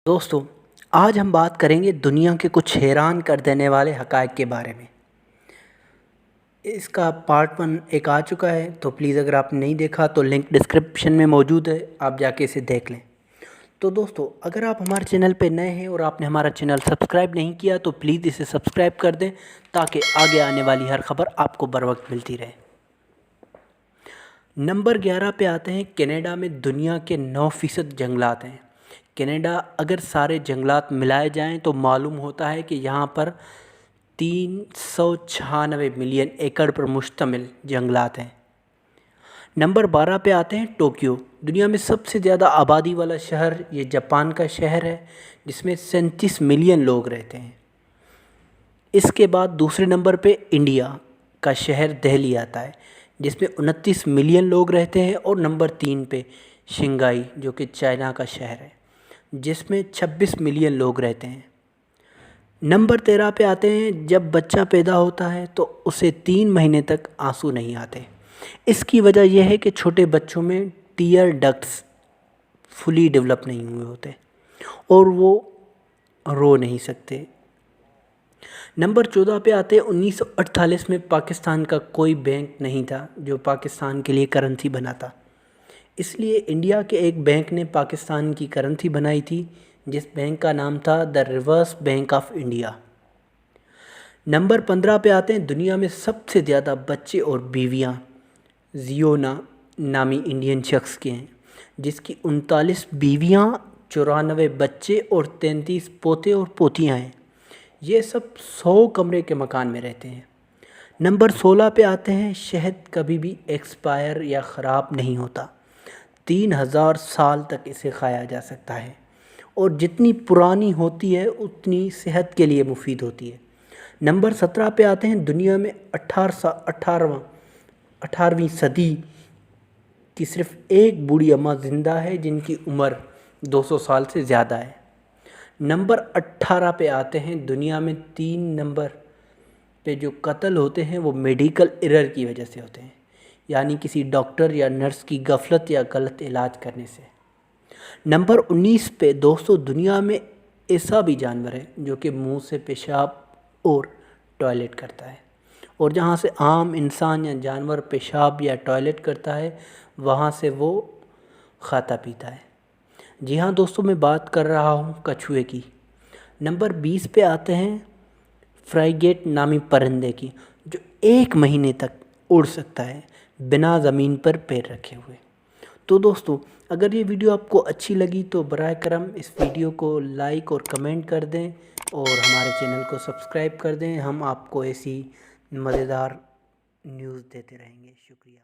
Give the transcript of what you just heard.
दोस्तों, आज हम बात करेंगे दुनिया के कुछ हैरान कर देने वाले हक़ाइक़ के बारे में। इसका पार्ट 1 एक आ चुका है, तो प्लीज़ अगर आपने नहीं देखा तो लिंक डिस्क्रिप्शन में मौजूद है, आप जाके इसे देख लें। तो दोस्तों, अगर आप हमारे चैनल पे नए हैं और आपने हमारा चैनल सब्सक्राइब नहीं किया तो प्लीज़ इसे सब्सक्राइब कर दें, ताकि आगे आने वाली हर खबर आपको बर वक्त मिलती रहे। नंबर 11 पे आते हैं। कनाडा में दुनिया के 9% जंगलात हैं। कनाडा अगर सारे जंगलात मिलाए जाएं तो मालूम होता है कि यहाँ पर 396 मिलियन एकड़ पर मुश्तमिल जंगलात हैं। नंबर 12 पे आते हैं। टोक्यो दुनिया में सबसे ज़्यादा आबादी वाला शहर, ये जापान का शहर है, जिसमें 37 मिलियन लोग रहते हैं। इसके बाद दूसरे नंबर पे इंडिया का शहर दिल्ली आता है, जिसमें 29 मिलियन लोग रहते हैं। और नंबर 3 पे शंघाई, जो कि चाइना का शहर है, जिसमें 26 मिलियन लोग रहते हैं। नंबर 13 पे आते हैं। जब बच्चा पैदा होता है तो उसे 3 महीने तक आंसू नहीं आते। इसकी वजह यह है कि छोटे बच्चों में टीयर डक्ट्स फुली डेवलप नहीं हुए होते और वो रो नहीं सकते। नंबर 14 पे आते हैं। 1948 में पाकिस्तान का कोई बैंक नहीं था जो पाकिस्तान के लिए करेंसी बनाता, इसलिए इंडिया के एक बैंक ने पाकिस्तान की करेंसी बनाई थी, जिस बैंक का नाम था the reverse bank of India. Number 15 पे आते हैं। दुनिया में सबसे ज़्यादा बच्चे और बीवियां जियोना नामी इंडियन शख्स के हैं, जिसकी 39 बीवियां, 94 बच्चे और 33 पोते और पोतियां हैं। ये सब 100 कमरे के मकान में रहते हैं। नंबर 16 पे आते हैं। शहद कभी भी एक्सपायर या ख़राब नहीं होता, 3000 साल तक इसे खाया जा सकता है, और जितनी पुरानी होती है उतनी सेहत के लिए मुफीद होती है। नंबर 17 पे आते हैं। दुनिया में 18वीं सदी की सिर्फ एक बूढ़ी अम्मा ज़िंदा है, जिनकी उम्र 200 साल से ज़्यादा है। नंबर 18 पे आते हैं। दुनिया में 3 नंबर पे जो कत्ल होते हैं वो मेडिकल एरर की वजह से होते हैं, यानी किसी डॉक्टर या नर्स की गफलत या गलत इलाज करने से। नंबर 19 पे दोस्तों, दुनिया में ऐसा भी जानवर है जो कि मुंह से पेशाब और टॉयलेट करता है, और जहाँ से आम इंसान या जानवर पेशाब या टॉयलेट करता है वहाँ से वो खाता पीता है। जी हाँ दोस्तों, मैं बात कर रहा हूँ कछुए की। नंबर 20 पे आते हैं। फ्राइगेट नामी परिंदे की, जो 1 महीने तक उड़ सकता है बिना ज़मीन पर पैर रखे हुए। तो दोस्तों, अगर ये वीडियो आपको अच्छी लगी तो बराए करम इस वीडियो को लाइक और कमेंट कर दें और हमारे चैनल को सब्सक्राइब कर दें। हम आपको ऐसी मज़ेदार न्यूज़ देते रहेंगे। शुक्रिया।